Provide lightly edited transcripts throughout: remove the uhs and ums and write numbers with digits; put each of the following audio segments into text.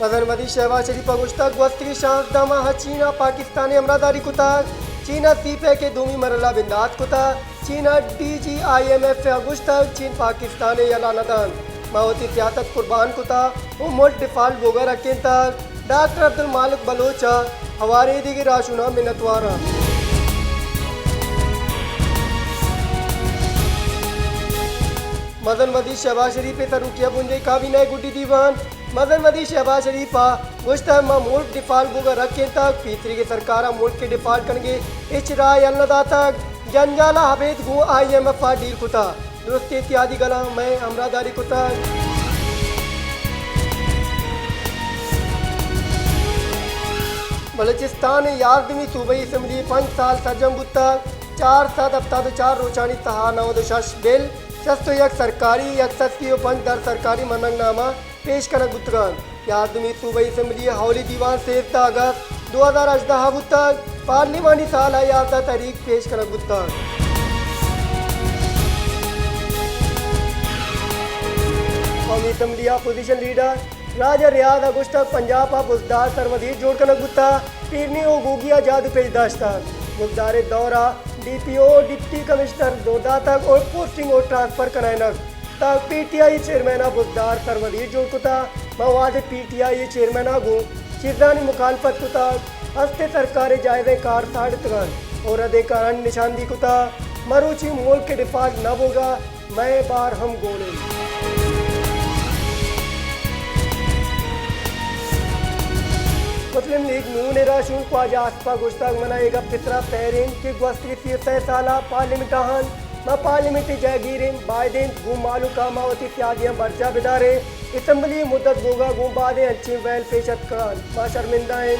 मदनमदी शहबाज शरीफ गुश्तक वस्ती शांस दमा चीना पाकिस्तानी अमरादारी कुताक चीना सीपे के दूमी मरला बिंदात कुता चीना DGIMF गुश्तक चीन पाकिस्तान यलानदान मावती सियासत कुर्बान कुता उम्मत डिफाल्ट बोगा रखें तक डॉक्टर अब्दुल मालिक बलोचा हवारे दिगी राशुना मिन्नतवारा मदनमदी शहबाज शरीफ तरुकिया बुंदे काबीना गुड्डी दीवान मदनमदी शहबाज शरीफ गुश्ता मुल्क डिफाल्ट बुगा रखें तक पीतरी की सरकार मुल्क के डिफाल्ट करेंगे इचरा अलदा तक जंजाला हबेद गु IMF डील कुता दुरुस्त इत्यादि गला मैं अमरादारी कुता बलूचिस्तान यारदमी सूबाई असम्बली 5 साल सजम बुत्ता 4 सात हफ्ता 4 रोचानी तहा नवदशाश बिल शस्त यक सरकारी यक सस्ती और 5 दर सरकारी मनंगनामा पेश कर गुतगान यारदमी सूबाई असम्बली हौली दीवान से अगस्त 2018 बुत्तक पार्लिमानी साल याफ्ता तारीख पेश कर गुतगान कौमी असम्बली अपोजिशन लीडर राजा रियाद अगुश्तक पंजाब बुजदार सरवदीर जोड़ कर गुत्ता पीरनी ओ गोगिया जादू पेश दाश्तान बुजदार दौरा DPO डिप्टी कमिश्नर दोदा तक और पोस्टिंग और ट्रांसफर करायनक तक PTI चेयरमैन बुजदार सरवदीर जोड़ कुता मवाद PTI चेयरमैन गो चिजानी मुखालफत कुता हस्ते सरकारी जायजे कार साढ़ तगन और अधिकारण निशानदी कुता मरुची मुल्क के डिफाल्ट न होगा मैं बार हम गोले मुस्लिम लीग नून राशून ख्वाजा आसपा गुश्ताक मनाएगा फितरा तहरीन की ग्वस्ती साला पार्लियामेंटाहन म पार्लियामेंटी जागीरें बायदें गु मालू का मावती त्यागियां बर्जा बिदारे असम्बली मुद्दत गोगा गु बादे अच्छी वैल पेशत करान मा शर्मिंदा हैं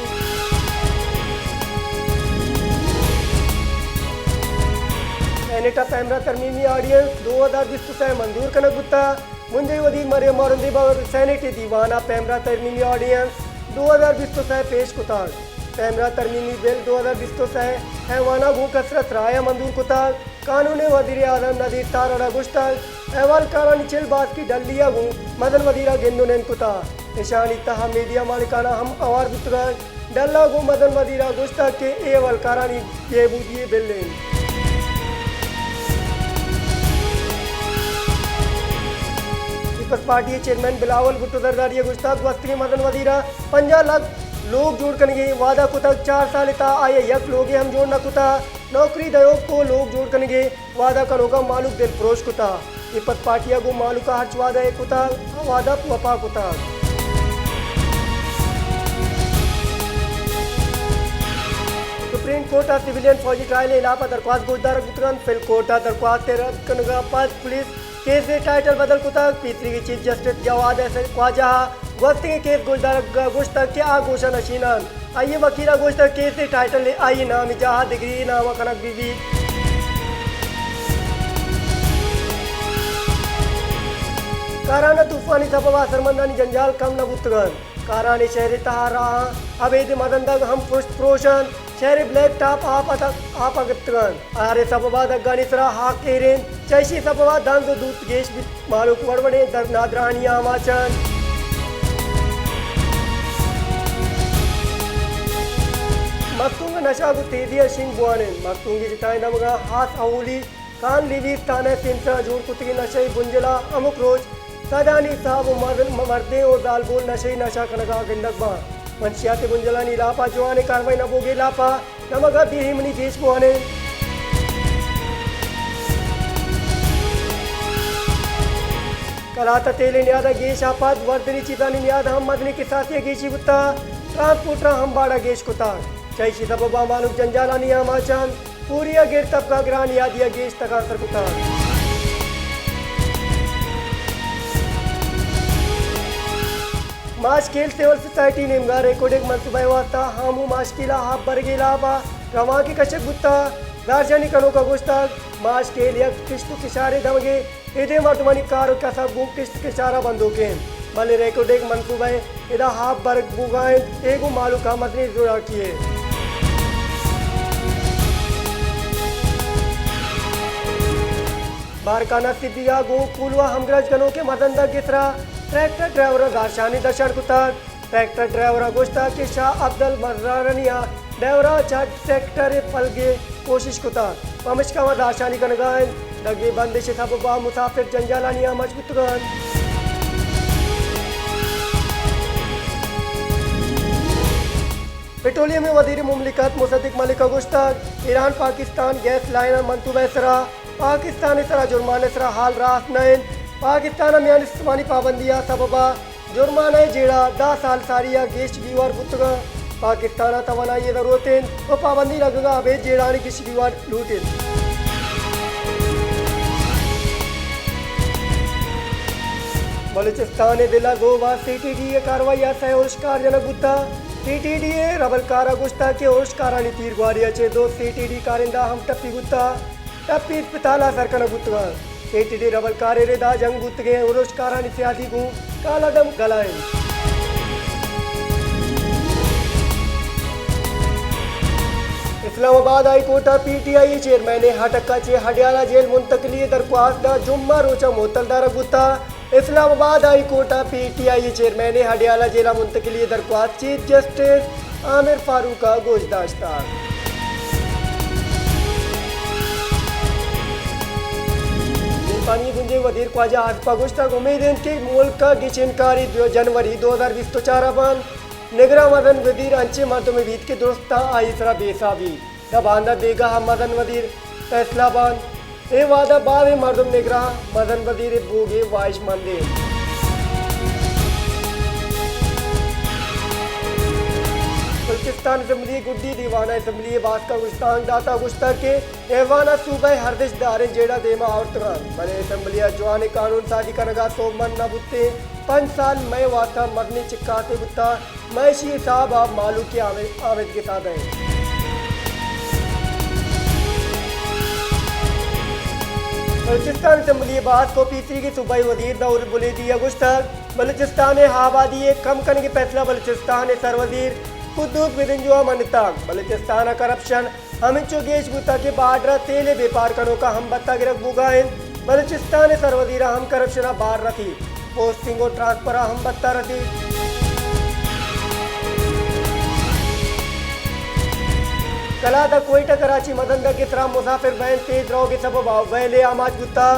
सेनेटा पैमरा तरमीमी ऑडियंस 2020 से मंजूर करना गुत्ता मुंजे वजीर मरियम मौरंदी बावर सेनेटी दीवाना पैमरा तरमीमी ऑडियंस 2020 से पेश कुतार पैमरा तरमीमी बिल 2020 से हैवाना गु कसरत राय मंजूर कुतार कानून वजीर आजम नदीर तारा गुश्तक अहवाल कारानी चिलबाज की डलिया गु मदन वजीरा गिंदुन कुता निशानी तहा मीडिया मालिकाना हम अवार बुतगर डल्ला गु मदन वजीरा गुश्तक के अहवाल कारानी ये बुझिए बिल पीपल्स पार्टी चेयरमैन बिलावल भुट्टो जरदारी गुश्ताक वस्ती मदन वजीरा 50 लाख लोग जोड़ करेंगे वादा कुतक 4 साल ता आए यक लोग हम जोड़ना कुता नौकरी दयोग को लोग जोड़ करेंगे वादा करोगा मालूक दिल फरोश कुता पीपल्स पार्टिया को मालू का हर्च वादा है कुता वादा वफा कुता सुप्रीम कोर्ट सिविलियन फौजी ट्रायल इलाफा दरख्वास्त गुजदार गुतगन फिल कोर्टा दरख्वास्त रद्द कनगा पास पुलिस केस के टाइटल बदल कुता पीतरी की चीफ जस्टिस जवाद ख्वाजा वक्त के केस गुजदार गुश्तक के आगोशा नशीनान आइए वकीला गुश्तक केस के टाइटल आई नाम जहा डिग्री नाम कनक बीवी काराना तूफानी सबब असरमंदानी जंजाल कम नबुतगन कारानी शहर तहारा अवैध मदंदग हम प्रोशन शहर ब्लैक टॉप आप अगतगन आरे सबबा अफगानिस्तान हाक एरेन चैशी सबबा दंग दूत गेश मालूक वड़वड़े नादरानी आमाचन मकतूंग नशा को तेजिया सिंह बुआने मकतूंगी जिताए नमगा हाथ अवली कान लिवी ताने सिंसा जोड़ कुतगी नशे बुंजला अमुक रोज सदानी साहब मर्दे और दालबोल नशे नशा कनगा गंडक बा मंशियात बुंजला नी लापा जवाने कार्रवाई न बोगे लापा नमगा दिहिमनी देश बुआने कराता तेले न्यादा गेश आपात वर्दनी चितानी न्यादा हम मदनी के साथ गेशी गुत्ता ट्रांसपोर्टरा हम बाड़ा गेश कुता चैशी सबबा मानुक जंजाला निया माचान पूरिया गेट तबका ग्रान यादिया गेश तकासर कुता माशकिल सिविल सोसाइटी निमगा रेकॉर्डिंग मनसूबा वास्ता हमू माशकिला हाफ बरगेला बा रवा की कचक गुत्ता राजधानी कनो का गुस्ताक माशकिल यक किश्त किशारे दमगे इधे वर्तमानी कार का सब गु किश्त किशारा बंदूके भले रेकॉर्डिंग मनसूबा इधा हाफ बरग बुगाए एगो मालू का मदनी जुड़ा किए बारकाना सिद्धिया गो कुलवा हमग्रज कनो के मदंदा गिसरा ट्रैक्टर ड्राइवर गारशानी दशर कुताक ट्रैक्टर ड्राइवर गोश्ता के शाह अब्दुल मर्रानिया ड्राइवर छठ ट्रैक्टर पलगे कोशिश कुता ममशका दाशानी कनगान दगे बंदिश सबबा मुसाफिर जंजालानिया मजबूतगान पेट्रोलियम में वजीर मुमलिकत मुसद्दिक मलिक गुश्ताक ईरान पाकिस्तान गैस लाइन मनसूबा सरा पाकिस्तान सरा जुर्माने सरा हाल रास नैन पाकिस्तान में इस्तेमाली पाबंदियाँ सबबा जुर्माना जेड़ा 10 साल सारिया गेश बीवार बुतगा पाकिस्तान तवानाई जरूरतें तो पाबंदी लगेगा अबे जेड़ानी गेश बीवार लूटें बलूचिस्तान दिला गोवा CTDA कार्रवाई से उष्कारजनक बुद्धा CTDA रबलकारा गुस्ता के उष्कारानी तीर ग्वारिया चे दो CTD कारिंदा हम टप्पी गुत्ता टप्पी अस्पताला सरकन गुत्तगा CTD रबलकारे रेदा जंग गुत्तगे उष्कारानी सियासी गु काला दम गलाएं Islamabad high court PTI chairman हटक्का चे हडियाला जेल मुंतकली दरख्वास्त जुम्मा रोचा मोतलदार गुत्ता Islamabad high court PTI chairman Adiala जेला मुंतकली दरख्वास्त चीफ जस्टिस आमिर फारूक का गोशदाश्ता पानी गुंजे वजीर ख्वाजा आसपा गुश्ता उम्मीद के मुल्क का गिशनकारी जनवरी 2024 बन निगरा मदन वजीर अंचे मर्दों में बीत के दुरुस्ता आई सरा बेसाबी दबाना देगा हम मदन वजीर फैसला बन ए वादा बाद मर्दम निगरा मदन वजीर बोगे वाइश मंदे बल्किस्तान असम्बली गुड्डी दीवाना असम्बली बास का गुस्तान दाता गुस्ता के एवाना सूबे हरदिश दारे जेड़ा देमा औरतगान बने असम्बलिया जवान कानून साजी कनगा सोमन न बुत्ते 5 साल मैं वाता मदनी चिक्काते बुत्ता मैशी साहब आप मालू के आमिद के साथ हैं बलूचिस्तान असम्बली बात को PC की सूबाई वजीर दाऊद बुलेदी अगुश्तक बलूचिस्तान आबादी कम करने के फैसला बलूचिस्तान सरवजीर कुद्दूस बिदंजुआ मनताक बलूचिस्तान करप्शन हमिचो गेश गुता के बाडरा तेले व्यापार कनो का हम बत्ता गिरक बुगाइन बलूचिस्तान सरवजीरा हम करप्शन बार रखी पोस्टिंग और ट्रांसफर हम बत्ता रखी कला दा कोयटा कराची मदन के सरा मुसाफिर बैन तेज रहो के सबब वैले आमाज गुत्ता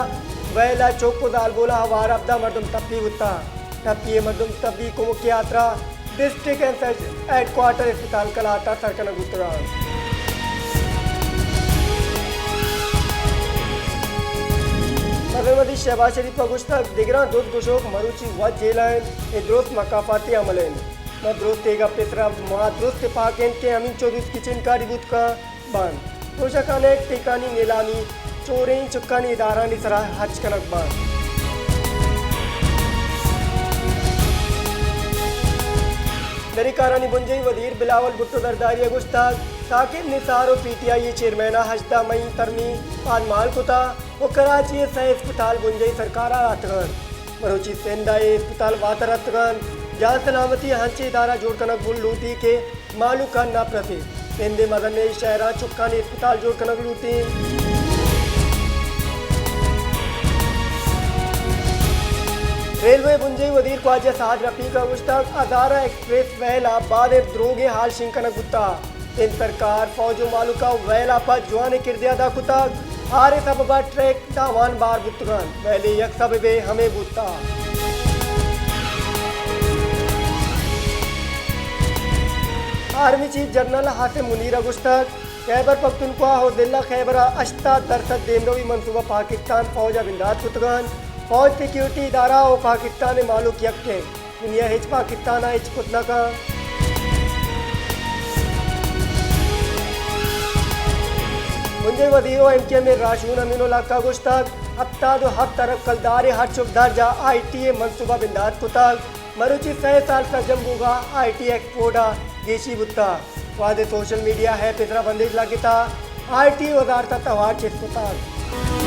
वैला चौको दाल बोला हवार अब्दा मर्दम तप्पी गुत्ता तप्पी मर्दम तप्पी को मुख्य यात्रा डिस्ट्रिक्ट एंड हेडक्वार्टर अस्पताल कलाटा सरकन गुत्तरा मदनवदी शहबाज शरीफ गुश्ता दिगरा दोस्त गुशोक मरुची वज जेलाइन ए द्रोस्त मकाफाती अमलें न द्रोस्त तेगा पेतरा महा द्रोस्त पाकें के अमीन चौधरी किचन का रिबूत का बान रोशकाने टिकानी नीलामी चोरें चुक्कानी इदारानी सरा हज कनक बान दरिकारानी बुंजई वजीर बिलावल भुट्टो दरदारी गुस्ताक साकिब निसार और PTI चेयरमैन हजदा मई तरमी आजमाल कुता वो कराची सह अस्पताल बुंजई सरकार रातगन मरोची सेंदा अस्पताल वातर रतगन जहाँ सलामती हंचे इदारा जोड़कनक बुल लूटी के मालू का ना प्रति सेंदे मदन ने शहरा चुक्का ने अस्पताल जोड़कनक लूटी रेलवे बुंजई वजीर ख्वाजा साद रफी का गुश्ताक अदारा एक्सप्रेस वैला बाद द्रोगे हाल शिंकन गुत्ता इन सरकार फौजो मालूका वैला पर जवान किरदियादा कुताक हारे सबबा ट्रैक दावान बार बुतगान वैले यक सबबे हमें बुत्ता army chief general Asim Munir गुश्ताक खैबर पख्तूनख्वा हो दिल्ला खैबर अश्ता दरसद देमरोवी मंसूबा पाकिस्तान फौज अबिंदाद कुतगान फौज सिक्योरिटी इदारा और पाकिस्तान मालूक यकटे दुनिया हिच पाकिस्तान हिच कुतना का मुंजे वजीरो MK में राशून अमीनुल्लाह का गुश्ताक हफ्ता दो हफ्ता तरफ कलदारे हर चुप दर्जा ITA मंसूबा बिंदाद कुताक मरुची 6 साल सजम बुगा IT एक्सपोर्टा गेशी बुत्ता वादे सोशल मीडिया है पितरा बंदेज लागिता IT वजारता तवार चित कुताक